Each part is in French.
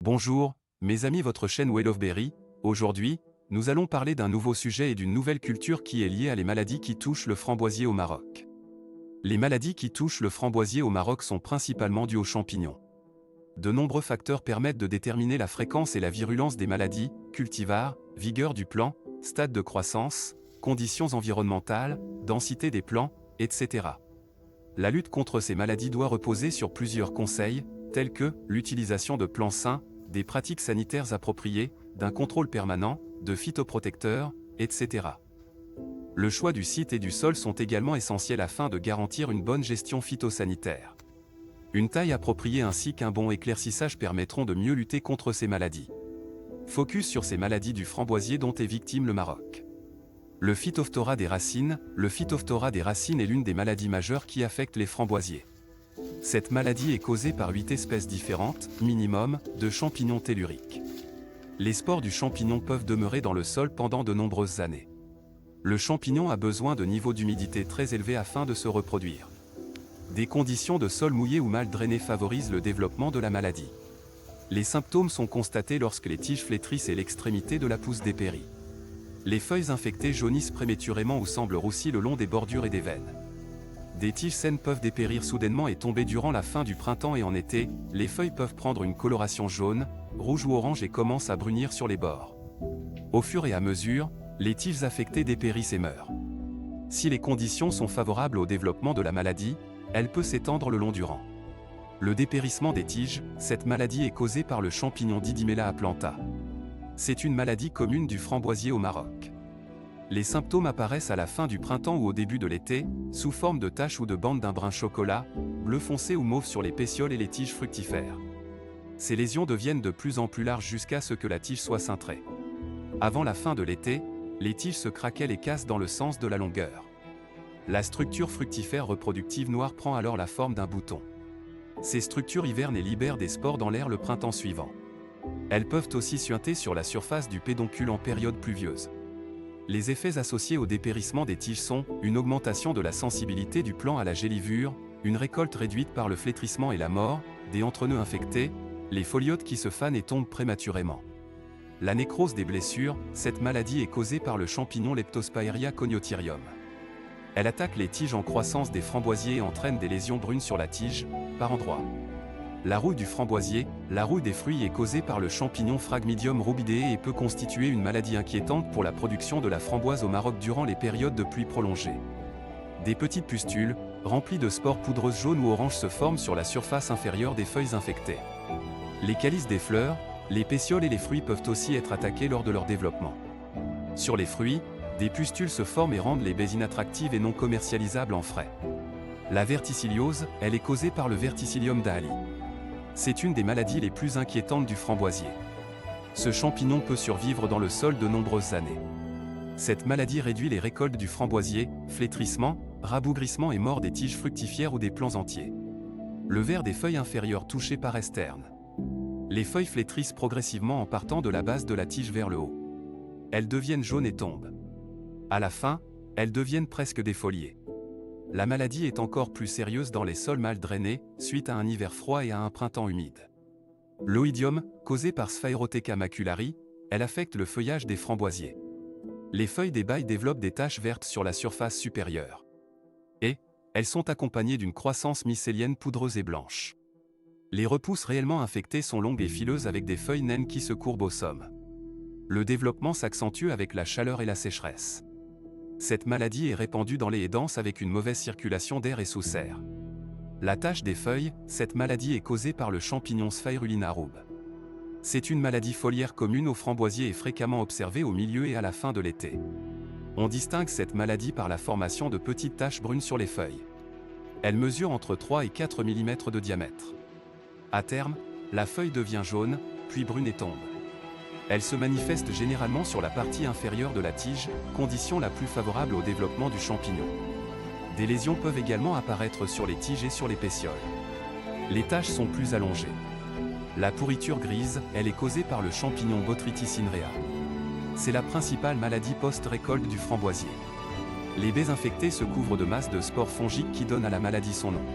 Bonjour, mes amis, votre chaîne Well of Berry. Aujourd'hui, nous allons parler d'un nouveau sujet et d'une nouvelle culture qui est liée à les maladies qui touchent le framboisier au Maroc. Les maladies qui touchent le framboisier au Maroc sont principalement dues aux champignons. De nombreux facteurs permettent de déterminer la fréquence et la virulence des maladies: cultivar, vigueur du plant, stade de croissance, conditions environnementales, densité des plants, etc. La lutte contre ces maladies doit reposer sur plusieurs conseils, tels que l'utilisation de plants sains, des pratiques sanitaires appropriées, d'un contrôle permanent, de phytoprotecteurs, etc. Le choix du site et du sol sont également essentiels afin de garantir une bonne gestion phytosanitaire. Une taille appropriée ainsi qu'un bon éclaircissage permettront de mieux lutter contre ces maladies. Focus sur ces maladies du framboisier dont est victime le Maroc. Le Phytophthora des racines. Le Phytophthora des racines est l'une des maladies majeures qui affectent les framboisiers. Cette maladie est causée par 8 espèces différentes, minimum, de champignons telluriques. Les spores du champignon peuvent demeurer dans le sol pendant de nombreuses années. Le champignon a besoin de niveaux d'humidité très élevés afin de se reproduire. Des conditions de sol mouillé ou mal drainé favorisent le développement de la maladie. Les symptômes sont constatés lorsque les tiges flétrissent et l'extrémité de la pousse dépérit. Les feuilles infectées jaunissent prématurément ou semblent roussies le long des bordures et des veines. Des tiges saines peuvent dépérir soudainement et tomber durant la fin du printemps et en été. Les feuilles peuvent prendre une coloration jaune, rouge ou orange et commencent à brunir sur les bords. Au fur et à mesure, les tiges affectées dépérissent et meurent. Si les conditions sont favorables au développement de la maladie, elle peut s'étendre le long du rang. Le dépérissement des tiges. Cette maladie est causée par le champignon Didymella aplanta. C'est une maladie commune du framboisier au Maroc. Les symptômes apparaissent à la fin du printemps ou au début de l'été, sous forme de taches ou de bandes d'un brun chocolat, bleu foncé ou mauve sur les pétioles et les tiges fructifères. Ces lésions deviennent de plus en plus larges jusqu'à ce que la tige soit cintrée. Avant la fin de l'été, les tiges se craquellent et cassent dans le sens de la longueur. La structure fructifère reproductive noire prend alors la forme d'un bouton. Ces structures hivernent et libèrent des spores dans l'air le printemps suivant. Elles peuvent aussi suinter sur la surface du pédoncule en période pluvieuse. Les effets associés au dépérissement des tiges sont une augmentation de la sensibilité du plant à la gélivure, une récolte réduite par le flétrissement et la mort, des entrenœuds infectés, les foliotes qui se fanent et tombent prématurément. La nécrose des blessures. Cette maladie est causée par le champignon Leptospirea coniotyrium. Elle attaque les tiges en croissance des framboisiers et entraîne des lésions brunes sur la tige, par endroits. La rouille du framboisier. La rouille des fruits est causée par le champignon Phragmidium rubidae et peut constituer une maladie inquiétante pour la production de la framboise au Maroc durant les périodes de pluie prolongées. Des petites pustules, remplies de spores poudreuses jaunes ou oranges se forment sur la surface inférieure des feuilles infectées. Les calices des fleurs, les pétioles et les fruits peuvent aussi être attaqués lors de leur développement. Sur les fruits, des pustules se forment et rendent les baies inattractives et non commercialisables en frais. La verticilliose. Elle est causée par le Verticillium dahli. C'est une des maladies les plus inquiétantes du framboisier. Ce champignon peut survivre dans le sol de nombreuses années. Cette maladie réduit les récoltes du framboisier, flétrissement, rabougrissement et mort des tiges fructifières ou des plants entiers. Le vert des feuilles inférieures touché par esterne. Les feuilles flétrissent progressivement en partant de la base de la tige vers le haut. Elles deviennent jaunes et tombent. À la fin, elles deviennent presque défoliées. La maladie est encore plus sérieuse dans les sols mal drainés, suite à un hiver froid et à un printemps humide. L'oïdium, causé par Sphaerotheca maculari, elle affecte le feuillage des framboisiers. Les feuilles des baies développent des taches vertes sur la surface supérieure. Et, elles sont accompagnées d'une croissance mycélienne poudreuse et blanche. Les repousses réellement infectées sont longues et fileuses avec des feuilles naines qui se courbent au somme. Le développement s'accentue avec la chaleur et la sécheresse. Cette maladie est répandue dans les haies denses avec une mauvaise circulation d'air et sous serre. La tache des feuilles. Cette maladie est causée par le champignon Sphaerulina rub. C'est une maladie foliaire commune aux framboisiers et fréquemment observée au milieu et à la fin de l'été. On distingue cette maladie par la formation de petites taches brunes sur les feuilles. Elle mesure entre 3 et 4 mm de diamètre. À terme, la feuille devient jaune, puis brune et tombe. Elle se manifeste généralement sur la partie inférieure de la tige, condition la plus favorable au développement du champignon. Des lésions peuvent également apparaître sur les tiges et sur les pétioles. Les taches sont plus allongées. La pourriture grise. Elle est causée par le champignon Botrytis cinerea. C'est la principale maladie post-récolte du framboisier. Les baies infectées se couvrent de masses de spores fongiques qui donnent à la maladie son nom.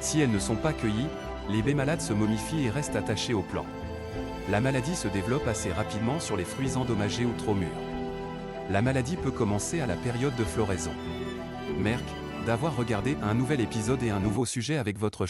Si elles ne sont pas cueillies, les baies malades se momifient et restent attachées au plant. La maladie se développe assez rapidement sur les fruits endommagés ou trop mûrs. La maladie peut commencer à la période de floraison. Merci d'avoir regardé un nouvel épisode et un nouveau sujet avec votre